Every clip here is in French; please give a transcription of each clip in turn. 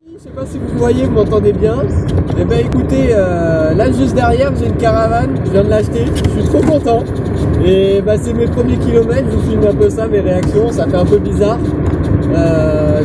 Je sais pas si vous me voyez, vous m'entendez bien. Eh ben écoutez, là juste derrière j'ai une caravane, je viens de l'acheter, je suis trop content. Et bah c'est mes premiers kilomètres, je vous filme un peu ça, mes réactions, ça fait un peu bizarre.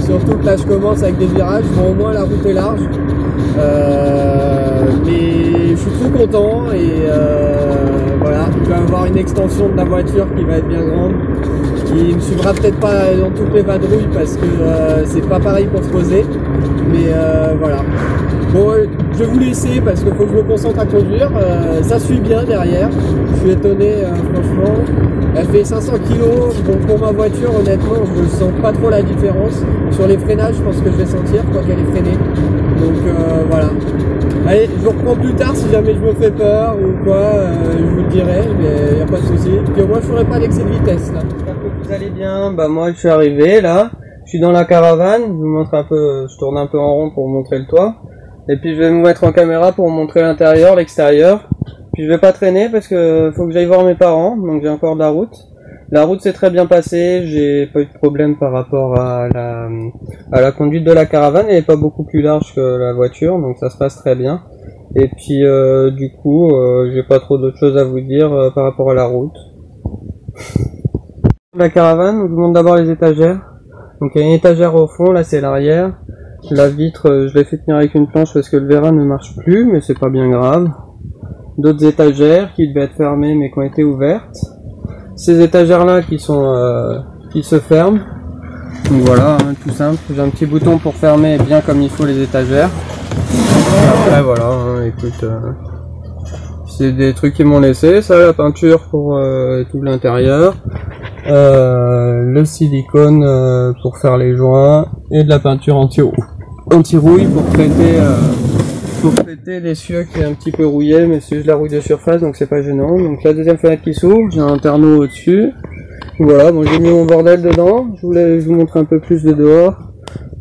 Surtout que là je commence avec des virages, bon au moins la route est large. Mais je suis trop content et voilà, il va y avoir une extension de la voiture qui va être bien grande. Qui ne suivra peut-être pas dans toutes les vadrouilles parce que c'est pas pareil pour se poser. Mais voilà. Bon, je vais vous laisser parce qu'il faut que je me concentre à conduire. Ça suit bien derrière. Je suis étonné, franchement. Elle fait 500 kg. Donc pour ma voiture, honnêtement, je ne sens pas trop la différence. Sur les freinages, je pense que je vais sentir quand elle est freinée. Donc voilà. Allez, je vous reprends plus tard si jamais je me fais peur ou quoi. Je vous le dirai, mais il n'y a pas de souci. Puis au moins, je ne ferai pas l'excès de vitesse là. J'espère que vous allez bien. Bah moi, je suis arrivé là. Je suis dans la caravane, je vous montre un peu, je tourne un peu en rond pour vous montrer le toit. Et puis je vais me mettre en caméra pour vous montrer l'intérieur, l'extérieur. Puis je vais pas traîner parce que faut que j'aille voir mes parents, donc j'ai encore de la route. La route s'est très bien passée, j'ai pas eu de problème par rapport à la conduite de la caravane, elle est pas beaucoup plus large que la voiture, donc ça se passe très bien. Et puis du coup, j'ai pas trop d'autres choses à vous dire par rapport à la route. La caravane, je vous montre d'abord les étagères. Donc il y a une étagère au fond, là c'est l'arrière. La vitre, je l'ai fait tenir avec une planche parce que le vérin ne marche plus, mais c'est pas bien grave. D'autres étagères qui devaient être fermées mais qui ont été ouvertes. Ces étagères là qui se ferment. Donc voilà, hein, tout simple. J'ai un petit bouton pour fermer bien comme il faut les étagères. Et après voilà, hein, écoute, c'est des trucs qu'ils m'ont laissé. Ça, la peinture pour tout l'intérieur. Le silicone pour faire les joints et de la peinture anti-rouille pour traiter l'essieu qui est un petit peu rouillé, mais c'est juste la rouille de surface donc c'est pas gênant. Donc la deuxième fenêtre qui s'ouvre, j'ai un terneau au-dessus. Voilà, bon j'ai mis mon bordel dedans, je vous montre un peu plus de dehors.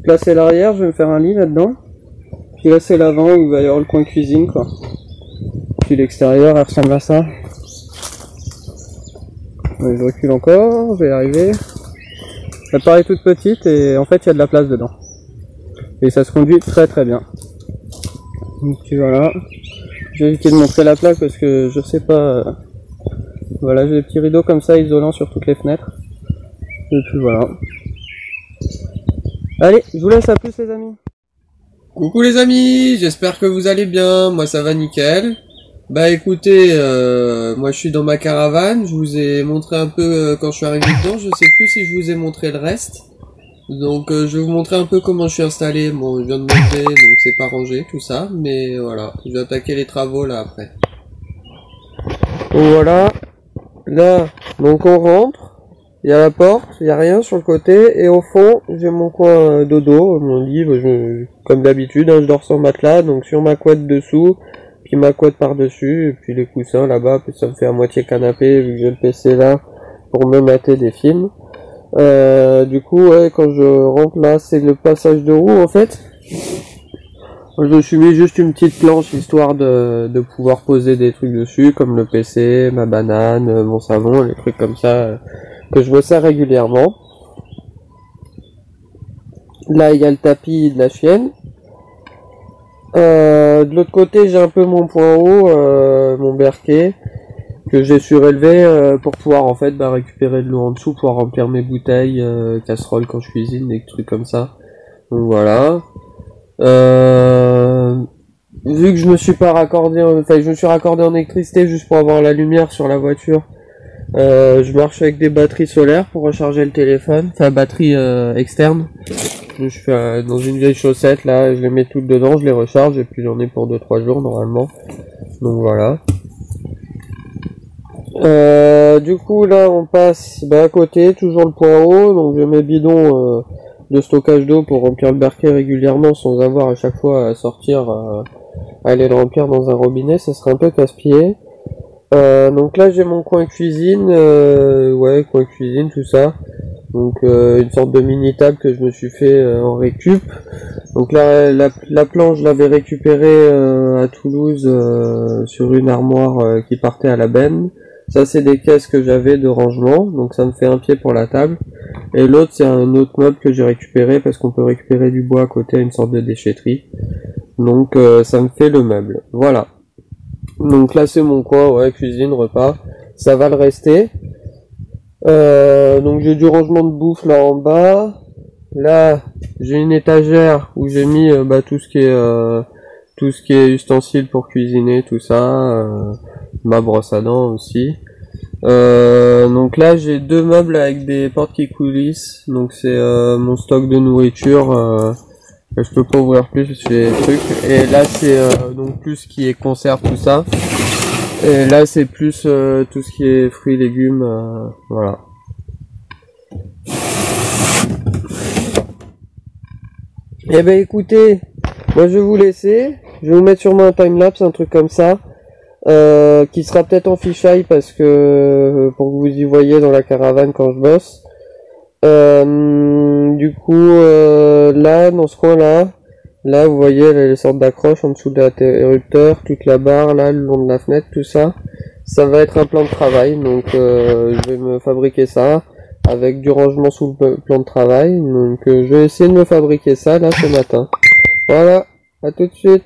Là c'est l'arrière, je vais me faire un lit là-dedans. Puis là c'est l'avant où il va y avoir le coin cuisine quoi. Puis l'extérieur elle ressemble à ça. Ouais, je recule encore, je vais y arriver. Elle paraît toute petite et en fait il y a de la place dedans. Et ça se conduit très très bien. Donc voilà. J'ai évité de montrer la plaque parce que je sais pas. Voilà, j'ai des petits rideaux comme ça isolants sur toutes les fenêtres. Et puis voilà. Allez, je vous laisse, à plus les amis. Coucou les amis, j'espère que vous allez bien. Moi ça va nickel. Bah écoutez, moi je suis dans ma caravane, je vous ai montré un peu quand je suis arrivé dedans, je sais plus si je vous ai montré le reste. Donc je vais vous montrer un peu comment je suis installé. Bon, je viens de monter, donc c'est pas rangé tout ça, mais voilà, je vais attaquer les travaux là après. Donc voilà, là, donc on rentre, il y a la porte, il y a rien sur le côté, et au fond, j'ai mon coin dodo, mon lit, comme d'habitude, hein, je dors sans matelas, donc sur ma couette dessous, puis ma couette par-dessus, et puis les coussins là-bas, puis ça me fait à moitié canapé, vu que j'ai le PC là, pour me mater des films. Du coup, ouais, quand je rentre là, c'est le passage de roue, en fait. Je me suis mis juste une petite planche, histoire de pouvoir poser des trucs dessus, comme le PC, ma banane, mon savon, les trucs comme ça, que je me sers régulièrement. Là, il y a le tapis de la chienne. De l'autre côté, j'ai un peu mon point haut, mon berquet, que j'ai surélevé pour pouvoir en fait récupérer de l'eau en dessous, pouvoir remplir mes bouteilles, casseroles quand je cuisine, des trucs comme ça. Donc voilà. Vu que je me suis pas raccordé, je me suis raccordé en électricité juste pour avoir la lumière sur la voiture. Je marche avec des batteries solaires pour recharger le téléphone, batterie externe. Je fais dans une vieille chaussette là, je les mets toutes dedans, je les recharge et puis j'en ai pour 2-3 jours normalement. Donc voilà. Du coup là on passe à côté, toujours le point haut, donc je mets bidon de stockage d'eau pour remplir le berquet régulièrement sans avoir à chaque fois à sortir, aller le remplir dans un robinet, ça serait un peu casse-pied. Donc là j'ai mon coin cuisine, ouais, coin cuisine, tout ça. Donc une sorte de mini table que je me suis fait en récup. Donc là la planche je l'avais récupérée à Toulouse sur une armoire qui partait à la benne. Ça c'est des caisses que j'avais de rangement, donc ça me fait un pied pour la table. Et l'autre c'est un autre meuble que j'ai récupéré parce qu'on peut récupérer du bois à côté à une sorte de déchetterie. Donc ça me fait le meuble. Voilà. Donc là c'est mon coin, ouais, cuisine, repas. Ça va le rester. Donc j'ai du rangement de bouffe là en bas. Là j'ai une étagère où j'ai mis tout ce qui est ustensiles pour cuisiner, tout ça. Ma brosse à dents aussi. Donc là j'ai deux meubles avec des portes qui coulissent. Donc c'est mon stock de nourriture. Je peux pas ouvrir plus, j'ai des trucs. Et là c'est donc plus ce qui est conserve, tout ça. Et là c'est plus tout ce qui est fruits, légumes, voilà. Eh ben écoutez, moi je vais vous laisser. Je vais vous mettre sûrement un timelapse, un truc comme ça. Qui sera peut-être en fisheye parce que pour que vous y voyez dans la caravane quand je bosse. Du coup là dans ce coin là vous voyez les sortes d'accroches en dessous de l'interrupteur, toute la barre là le long de la fenêtre, tout ça ça va être un plan de travail. Donc je vais me fabriquer ça avec du rangement sous le plan de travail. Donc je vais essayer de me fabriquer ça là ce matin. Voilà, à tout de suite.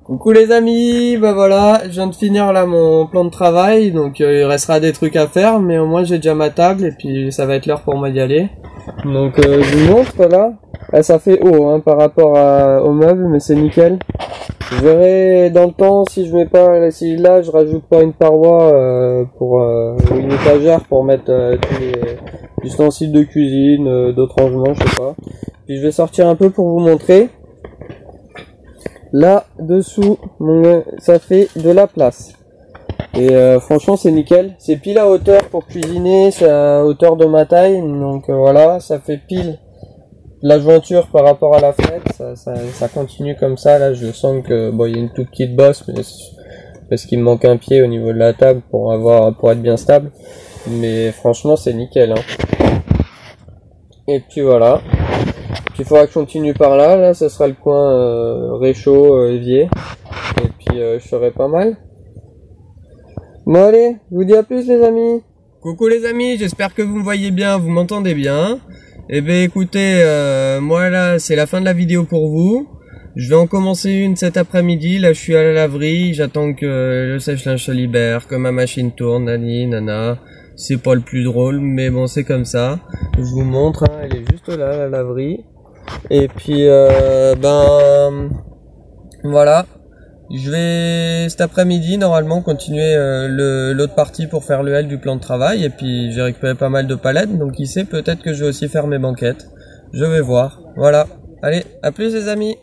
Coucou les amis, bah voilà, je viens de finir là mon plan de travail, donc il restera des trucs à faire, mais au moins j'ai déjà ma table et puis ça va être l'heure pour moi d'y aller. Donc je vous montre là, ça fait haut hein, par rapport au meuble, mais c'est nickel. Je verrai dans le temps si je mets pas, si là je rajoute pas une paroi pour une étagère pour mettre tous les ustensiles de cuisine, d'autres rangements, je sais pas. Puis je vais sortir un peu pour vous montrer. Là dessous, ça fait de la place. Et franchement c'est nickel. C'est pile à hauteur pour cuisiner, c'est à hauteur de ma taille. Donc voilà, ça fait pile la jointure par rapport à la fenêtre. Ça continue comme ça. Là je sens que bon, il y a une toute petite bosse, mais parce qu'il me manque un pied au niveau de la table pour être bien stable. Mais franchement c'est nickel hein. Et puis voilà. il faudra que je continue par là. Là, ça sera le coin réchaud, évier. Et puis, je ferai pas mal. Bon, allez, je vous dis à plus, les amis. Coucou les amis, j'espère que vous me voyez bien, vous m'entendez bien. Eh bien écoutez, moi là c'est la fin de la vidéo pour vous. Je vais en commencer une cet après-midi, là je suis à la laverie, j'attends que le sèche-linge se libère, que ma machine tourne, nani, nana. C'est pas le plus drôle, mais bon c'est comme ça. Je vous montre, hein, elle est juste là, la laverie. Et puis voilà. Je vais cet après-midi normalement continuer l'autre partie pour faire le L du plan de travail et puis j'ai récupéré pas mal de palettes donc qui sait peut-être que je vais aussi faire mes banquettes. Je vais voir. Voilà. Allez, à plus les amis.